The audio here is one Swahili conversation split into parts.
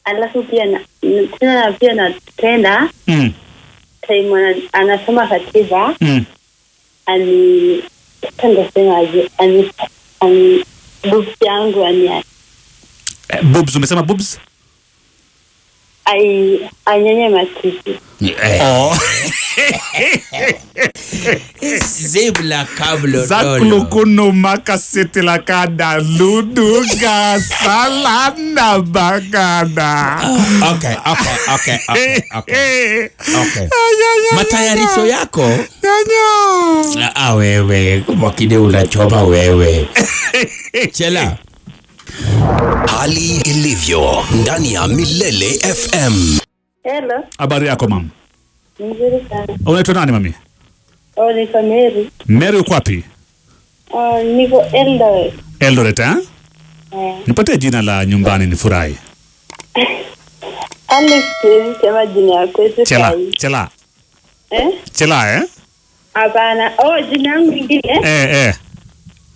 Alafu pia napenda time anasoma katiba ani boobs yangu ani boobs, umesema boobs? Anyenye matiti. Zebla kablo Zaklu kuno makasete la kada luduga salana bagada. Okay. Matayarisho yako? Wewe, mwakide unachoma wewe. Chela. Hali ilivyo ndani ya Milele FM. Hello. Habari yako mam? Nzuri sana. Unaitwa nani mami? Niko Mary. Mary uko wapi? Niko Eldoret. Eldoret, eh? Nipatie jina la nyumbani nifurahi. Alex, sema jina yako. Chela. Eh? Chela, eh? Hapana. Jina yangu ingine.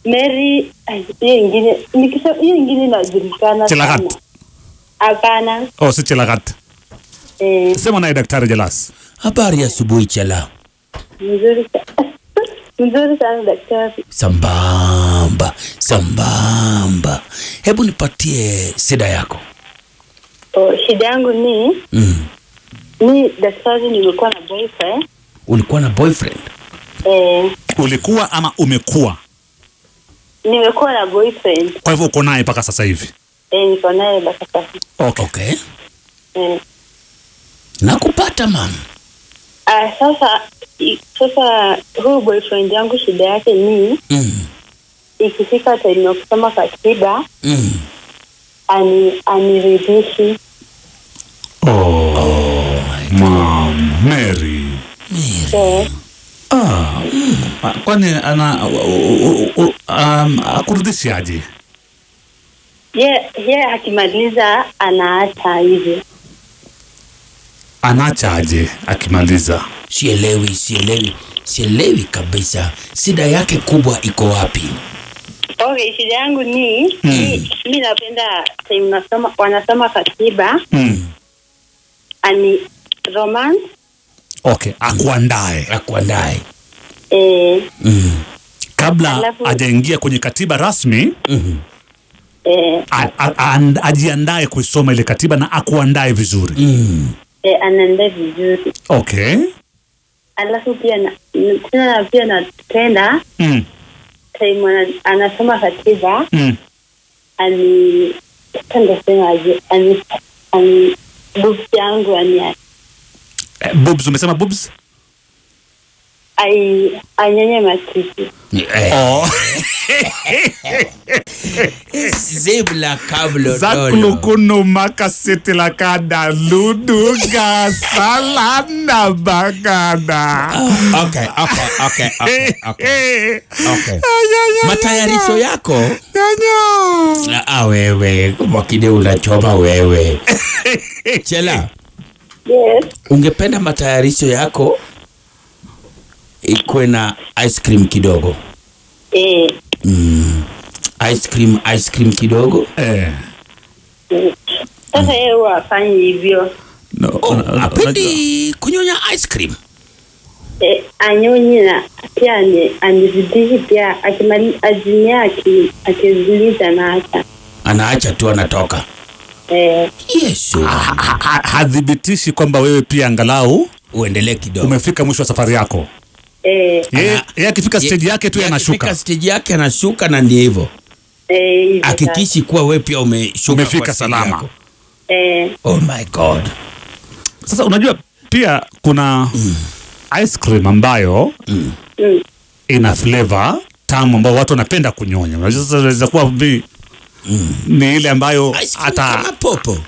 Mary, hiyo ingine inajulikana. Chelagat. Hapana. Si Chelagat. Sema naye Daktari Jalas. Habari ya asubuhi Chela. Nzuri sana daktari. Sambamba. Hebu nipatie shida yako. Shida yangu ni daktari, nimekuwa na boyfriend. Ulikuwa na boyfriend? Ulikuwa ama umekuwa? Nimekuwa na boyfriend. Kwa hivyo uko naye mpaka sasa hivi? Niko naye mpaka sasa. Okay. Nakupata mama. Sasa huyu boyfriend yangu shida yake ni ikifika time ya kusoma katiba aniridhishi. Mary. Kwani akuridhishi aje? Yeah, akimaliza anaacha hivyo. Anaacha aje akimaliza? Sielewi kabisa. Shida yake kubwa iko wapi? Okay, shida yangu ni mimi napenda time wanasoma katiba. Ani romance. Okay, akuandae. Kabla hajaingia kwenye katiba rasmi, ajiandae kusoma ile katiba na akuandae vizuri. Anaandae vizuri. Okay. Alafu pia napenda time anasoma katiba boobs yangu ani boobs, umesema boobs? Anyenye matiti. Zebla kablo Zaklu kuno makasete la kada luduga salana bagada. Okay. Matayarisho yako? Wewe, mwakide unachoma wewe. Chela. Yes. Ungependa matayarisho yako ikuwe na ice cream kidogo? Ice cream kidogo? Sasa yeye wafanye hivyo. Apendi kunyonya ice cream? Anyonyi na pia anizidishe pia akiziliza na anaacha tu anatoka. Yes. Hadhibitishi kwamba wewe pia angalau uendelee kidogo. Umefika mwisho wa safari yako. Yeye akifika stage yake tu anashuka. Akifika stage yake anashuka na ndio hivyo. Hakikishi kuwa wewe pia umefika salama. Oh my God. Sasa unajua pia kuna ice cream ambayo ina flavor tamu ambayo watu wanapenda kunyonya. Unajua sasa inaweza kuwa ni ile ambayo hata kama popo.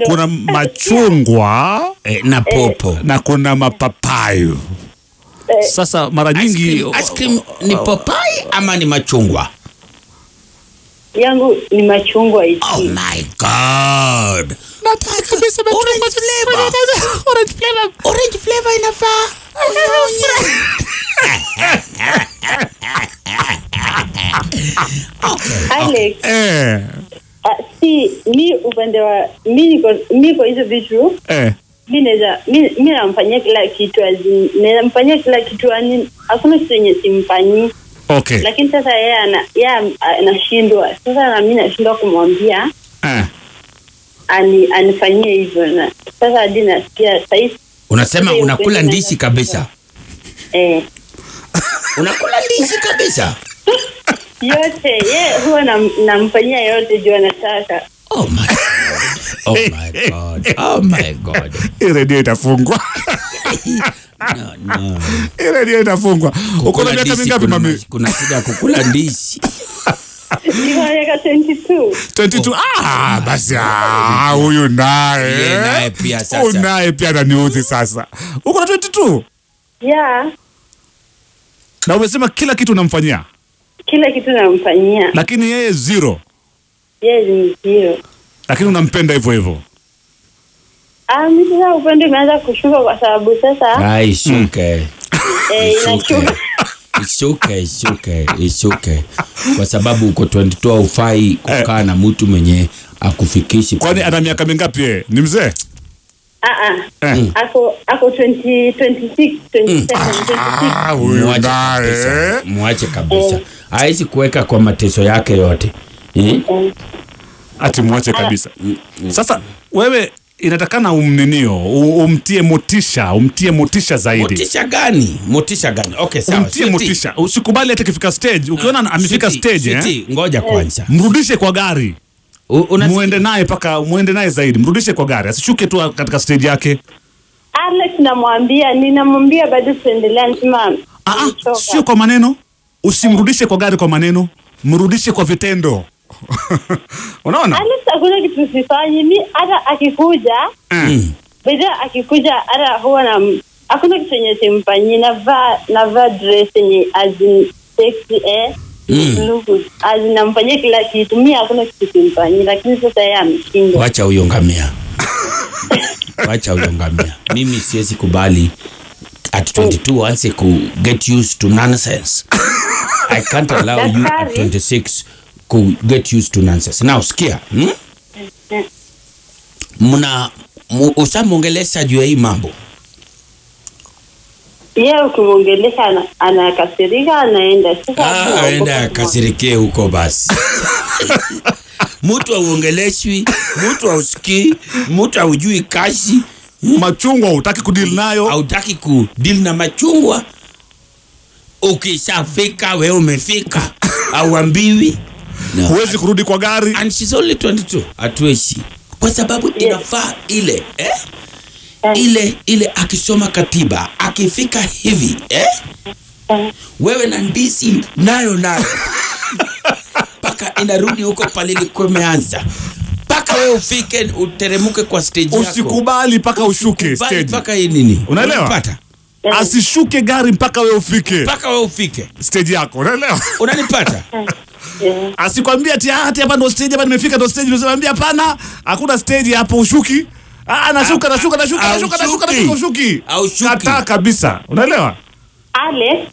Kuna machungwa na popo na kuna mapapayu. Sasa mara nyingi ice cream ni papai ama ni machungwa? Yangu ni machungwa hizi. Oh my God. Nataka kabisa orange flavor inafaa. Alex. Eh. Mi upande wa mi kwa hizo vitu. Mimi namfanyia kila kitu namfanyia kila kitu hakuna kitu yenye simfanyi. Okay. Lakini sasa yeye anashindwa. Sasa na mimi nashindwa kumwambia. Anifanyie hivyo na sasa hadi nasikia sasa. Unasema unakula ndizi kabisa. Unakula ndizi kabisa. Yote huwa namfanyia yote juu anataka. Oh my god. Radio itafungwa. No. Radio itafungwa. Uko na miaka mingapi mami? Kuna shida kukula ndizi. Niko miaka 22. 22. Basi huyu naye pia sasa. Unaye pia ananiuzi sasa. Uko na 22? Yeah. Na umesema kila kitu unamfanyia? Kila kitu namfanyia. Lakini yeye zero. Yeye ni zero. Lakini unampenda hivyo hivyo? Mimi sasa upendo umeanza kushuka kwa sababu sasa. Ishuke. Inashuka. It's okay. Kwa sababu uko 22 haufai kukaa na mtu mwenye akufikishi. Kwani ana miaka mingapi yeye? Ni mzee? Ako 26, 27. Muache kabisa. Haisi kuweka kwa mateso yake yote. Ati muache kabisa. Sasa wewe inatakana umtie motisha zaidi. Motisha gani? Okay, sawa. Umtie motisha. Usikubali hata kifika stage. Ukiona amefika stage, ngoja kwanza. Mrudishe kwa gari. Muende naye zaidi. Mrudishe kwa gari. Asishuke tu katika stage yake. Alex ninamwambia bado tuendelea ntima. Sio kwa maneno. Usimrudishe kwa gari kwa maneno. Mrudishe kwa vitendo. Unaona? Alex hakuna kitu sifanyi. Mimi hata akikuja. Bado akikuja hata huwa hakuna kitu yenye simfanyi. Navaa dress yenye sexy namfanyia kila kitu. Mimi hakuna kitu simfanyi, lakini sasa yeye ameshindwa. Wacha huyo ngamia. Mimi siwezi kubali at 22 anse ku get used to nonsense. I can't allow you at 26 ku get used to nonsense. Now sikia, usamongelesha juu ya hii mambo. Yeye ukimwongelesha anakasirika, anaenda. Sasa aenda akasirikie huko basi. Mtu auongeleshwi, mtu ausikii, mtu aujui kazi. Machungwa hutaki kudeal nayo. Hautaki kudeal na machungwa. Ukishafika wewe umefika. Auambiwi. Huwezi kurudi kwa gari. And she's only 22. Hatuwezi. Kwa sababu inafaa ile ile akisoma katiba akifika hivi wewe na ndizi nayo paka inarudi huko palili kumeanza paka wewe ufike uteremuke kwa stage yako. Usikubali paka ushuke stage. Paka hii nini? Unaelewa? Asishuke gari mpaka wewe ufike stage yako. Unaelewa? Unanipata? Asikwambia ati hapa ndo stage, hapa nimefika ndo stage. Unamwambia hapana, hakuna stage hapo, ushuki. Nashuka ushuki. Kata kabisa. Unaelewa? Ale.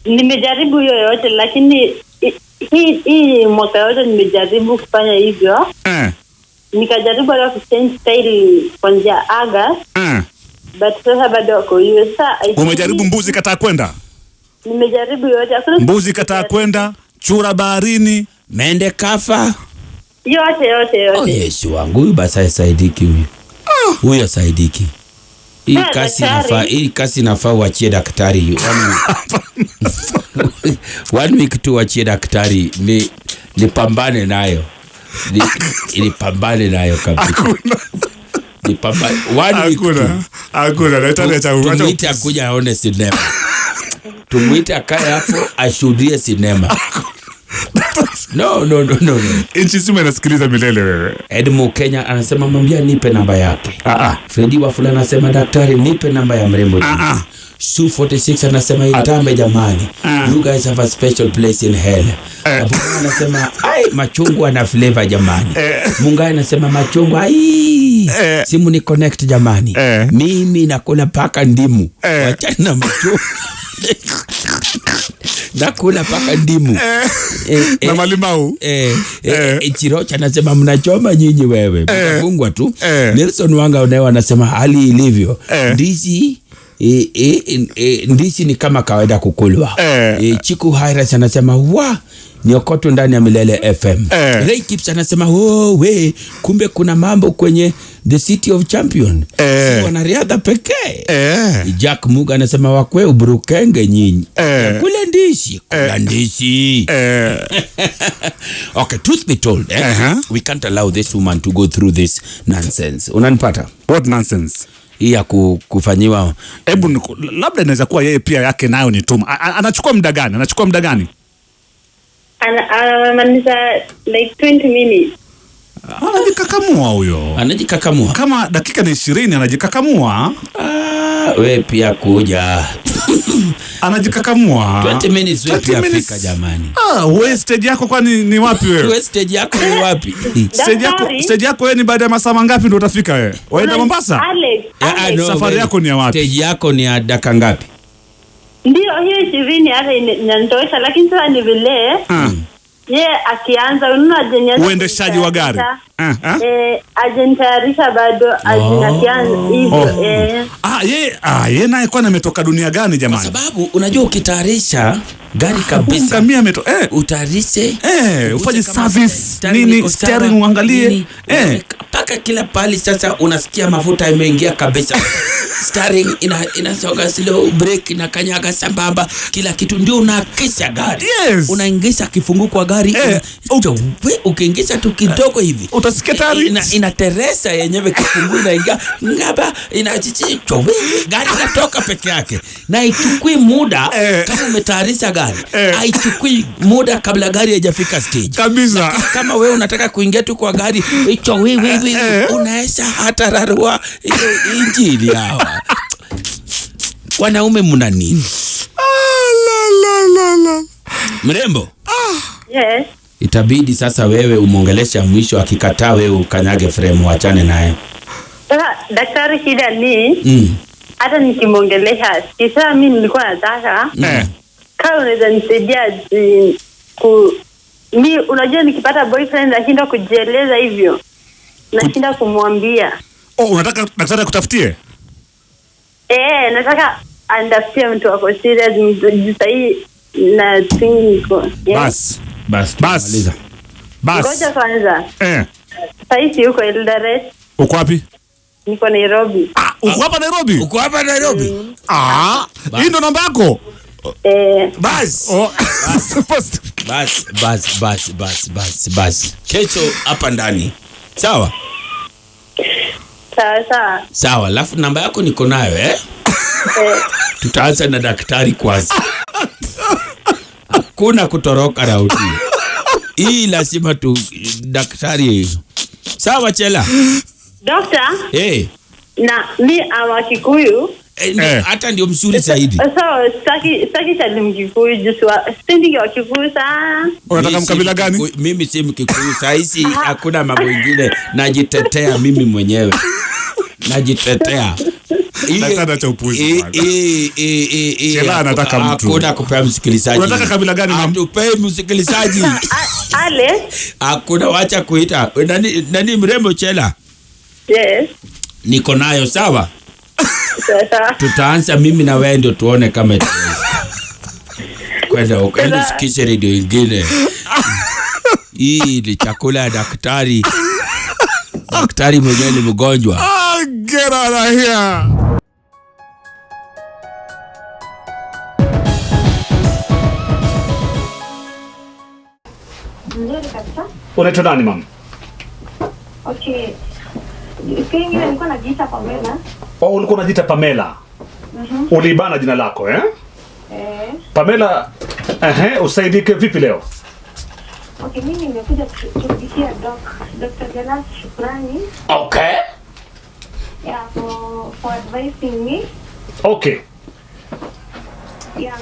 Nimejaribu hiyo yote lakini hii mwaka yote nimejaribu kufanya hivyo. Nikajaribu hata kuchange style kuanzia August. But sasa bado wako hiyo. Umejaribu mbuzi kataa kwenda? Nimejaribu yote. Mbuzi kataa kwenda, chura baharini, mende kafa. Yote. Oh Yesu wangu, huyu basi saidiki huyu. Huyu saidiki. Hii kasi nafaa uachie daktari. One week tu uachie daktari nipambane nayo. Nipambane nayo kabisa. Hakuna daktari tumuite akuja aone sinema. Tumuite akae hapo ashuhudie sinema. No. Inchi sima inasikiliza milele wewe. Edmo Kenya anasema mwambia nipe namba yake. Freddy Wafula anasema daktari nipe namba ya mrembo. Su 46 anasema itambe jamani. You guys have a special place in hell. Abuna anasema machungwa na flavor jamani. Mungai anasema machungwa simu ni connect jamani. Mimi nakula paka ndimu. Wachana na machungwa. nakula paka ndimu na malimau. Chirocha anasema mnachoma nyinyi wewe, mtafungwa tu. Nelson Wanga Onewa anasema hali ilivyo, ndizi ni kama kawaida kukulwa. Chiku Hairas anasema niokoto ndani ya Milele FM. Ray Tips anasema we kumbe kuna mambo kwenye the city of champion. Wanariadha pekee. Jack Muga anasema wakwe uburukenge nyinyi. Kula ndizi. Okay, truth be told, we can't allow this woman to go through this nonsense. Unanipata? What nonsense? Hii ya kufanyiwa. Hebu labda inaweza kuwa yeye pia yake nayo ni tuma. Anachukua muda gani? Anamaliza like 20 minutes. Anajikakamua huyo. Kama dakika ni 20 anajikakamua. We pia kuja. Anajikakamua. 20 minutes we pia fika jamani. We stage yako kwani ni wapi wewe? We stage yako ni wapi? Stage yako wewe ni baada ya masaa mangapi ndio utafika wewe? Waenda Mombasa? Alex. Safari yako ni ya wapi? Stage yako ni ya dakika ngapi? Ndio hiyo 20 hata inanitosha, lakini sasa ni vile akianza unaona uendeshaji wa gari ajentayarisha bado ajinakianza hivyo. Yeye naye kwa ametoka dunia gani jamani? Kwa sababu unajua ukitayarisha gari kabisa utayarishe ufanye service nini, steering uangalie paka kila pali. Sasa unasikia mafuta imeingia kabisa. Steering inasoga slow, brake inakanyaga sambamba, kila kitu ndio unakisha gari. Unaingisha kifungu kwa gari, ukiingisha tu kidogo hivi utasikia tayari inateresa yenyewe, kifungu inaingia ngaba, inachicho gari inatoka peke yake, na haichukui muda kama umetayarisha gari. Haichukui muda kabla gari haijafika stage kabisa. Kama wewe unataka kuingia tu kwa gari hicho wewe unaesha hata rarua injili hawa. Wanaume mna nini? Mrembo. Yes. Itabidi sasa wewe umongelesha mwisho, akikataa wewe ukanyage frame, wachane naye. Daktari, shida ni hata nikimongelesha kisa mimi nilikuwa nataka kama unaweza nisaidia unajua nikipata boyfriend nashinda kujieleza hivyo. Nashinda kumwambia. Unataka daktari kutafutie? Nataka andafutie mtu wako serious msahi na tingo. Bas. Ngoja kwanza. Sasa uko Eldoret. Uko wapi? Niko Nairobi. Uko hapa Nairobi? Hii ndo namba yako? Bas. Kesho hapa ndani. Sawa. Sawa, alafu namba yako niko nayo Tutaanza na daktari kwanza. Hakuna kutoroka rauti. Hii lazima tu daktari. Sawa Chela? Doctor? Na mi ama Kikuyu. Hata ndio mzuri zaidi. Saki cha Mkikuyu juswa. Sindi ya Kikuyu sana. Unataka mkabila gani? Mimi si Mkikuyu. Sahizi hakuna mambo mengine. Najitetea mimi mwenyewe. Najitetea. Daktari cha upuzi. Chela anataka mtu. Hakuna kupea msikilizaji. Unataka kabila gani mama? Atupee msikilizaji. Ale. Hakuna, wacha kuita. Nani mrembo Chela? Yes. Niko nayo sawa? Tutaanza mimi na wewe ndio tuone kama kwenda ukaenda sikishe radio ingine. Hii ni chakula ya daktari. Daktari mwenyewe ni mgonjwa. Get out of here. Unaitwa nani mama? Okay. Nilikuwa najiita Pamela. Ulikuwa unajiita Pamela? Ulibana jina lako Pamela, usaidike vipi leo? Okay, mimi nimekuja kushukishia Dr. Jalas shukrani. Okay. Yeah, for advising me. Okay. Yeah,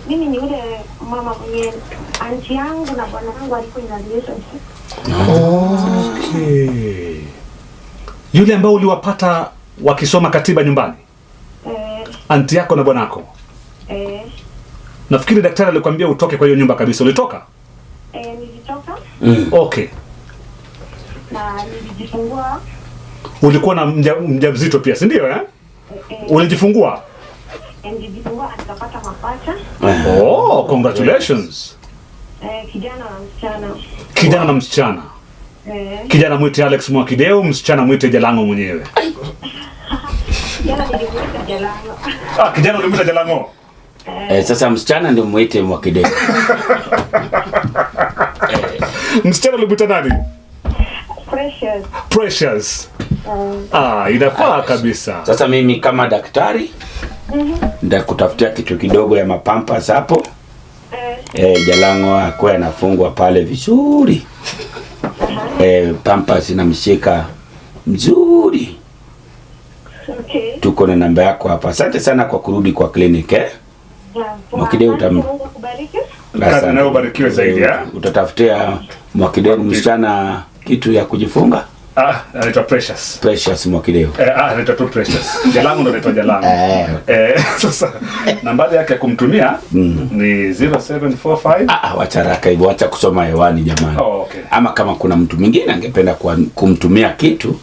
mimi ni yule mama mwenye aunti yangu na bwana wangu alikuwa in a relationship. Okay. Yule ambao uliwapata wakisoma katiba nyumbani? Aunti yako na bwanako? Nafikiri daktari alikwambia utoke kwa hiyo nyumba kabisa. Ulitoka? Nilitoka. Okay. Na nilijifungua. Ulikuwa na mjamzito pia, si ndio Ulijifungua? Nilijifungua nikapata mapacha. Oh, congratulations. Kijana na msichana. Kijana na msichana. Kijana mwite Alex Mwakideu, msichana mwite Jalango mwenyewe. Kijana nilimuita Jalango. Kijana ulimuita Jalango. Sasa msichana ndio mwite Mwakideu. Msichana ulimuita nani? Precious. Inafaa kabisa. Sasa mimi kama daktari ndakutafutia kitu kidogo ya mapampas hapo. Jalango akwe anafungwa pale vizuri. Pampas inamshika mzuri. Okay. Tuko na namba yako hapa. Asante sana kwa kurudi kwa clinic Mwakideu kubariki. Kazi nayo barikiwe zaidi Utatafutia Mwakideu msichana kitu ya kujifunga. Anaitwa Precious. Precious Mwakideu. Anaitwa tu Precious. Jalango ndo anaitwa Jalango. Sasa nambari yake ya kumtumia ni 0745. Wacharaka hivyo, wacha kusoma hewani jamani. Okay. Ama kama kuna mtu mwingine angependa kumtumia kitu,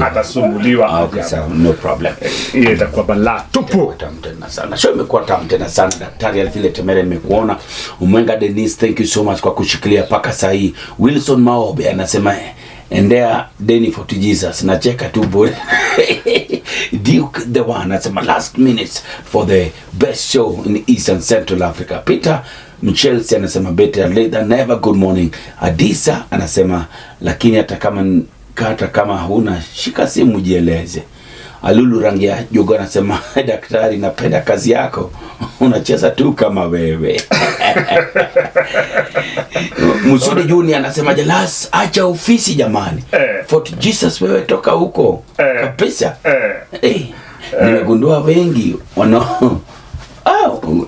atasumbuliwa. Okay, sawa, no problem. Hiyo itakuwa balaa tupu. Tamtena sana. Show imekuwa tamtena sana daktari Alfile Temere, nimekuona. Umwenga Denise, thank you so much kwa kushikilia paka saa hii. Wilson Maobe anasema endea Deni for Jesus. Nacheka tu bure. Duke the one anasema last minutes for the best show in East and Central Africa. Peter Mchelsi anasema better late than never, good morning. Adisa anasema lakini hata kama huna shika simu jieleze. Alulu Rangia Jogo anasema daktari napenda kazi yako. Unacheza tu kama wewe. Musudi Juni anasema Jalas acha ofisi jamani. Fort Jesus wewe toka huko. Kabisa. Nimegundua wengi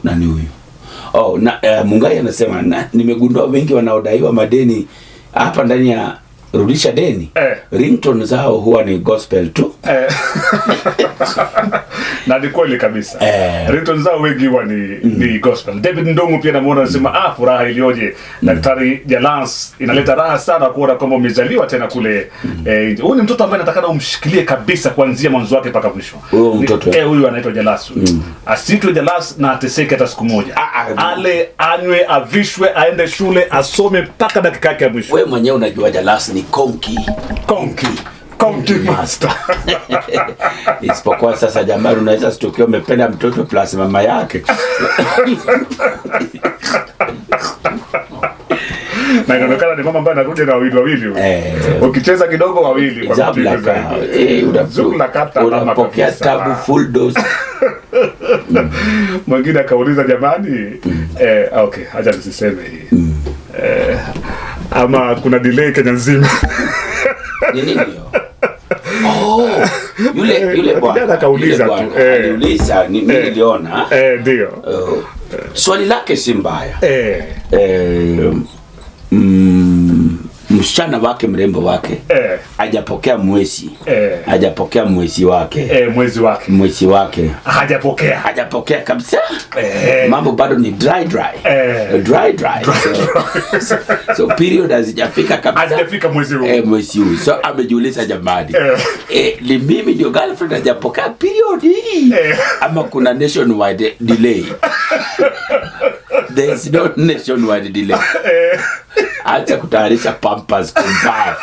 nani huyu? Mungai anasema nimegundua wengi wanaodaiwa madeni hapa ndani ya Rudisha Deni. Ringtone zao huwa ni gospel tu. Na ni kweli kabisa. Ringtone zao wengi huwa ni gospel. David Ndongo pia namuona anasema furaha ilioje. Daktari Jalans inaleta raha sana kuona kwamba umezaliwa tena kule. Huyu ni mtoto ambaye nataka umshikilie kabisa kuanzia mwanzo wake mpaka mwisho. Huyo mtoto. Huyu anaitwa Jalas. Asitwe Jalas na ateseke hata siku moja. Ale anywe avishwe aende shule asome mpaka dakika yake ya mwisho. Wewe mwenyewe unajua Jalas ni konki master. Isipokuwa sasa jamani, unaweza sitokea umependa mtoto plus mama yake. Na inaonekana ni mama ambaye anakuja na wawili. Ukicheza kidogo wawili kwa unapokea tabu full dose. Mwingine akauliza jamani, okay, acha nisiseme hii. Ama kuna delay Kenya nzima. Nini hiyo? Yule bwana akauliza tu. Aliuliza mimi niliona. Ndio. Swali lake si mbaya. Msichana wake mrembo wake hajapokea mwezi. Hajapokea mwezi wake. Mwezi wake. Hajapokea kabisa. Mambo bado ni dry. So period hazijafika kabisa. Hazijafika mwezi huu. Mwezi huu. So amejiuliza jamani. Ni mimi ndio girlfriend hajapokea period hii. Ama kuna nationwide delay. There is no nationwide delay. Acha kutayarisha pampers kumbavu.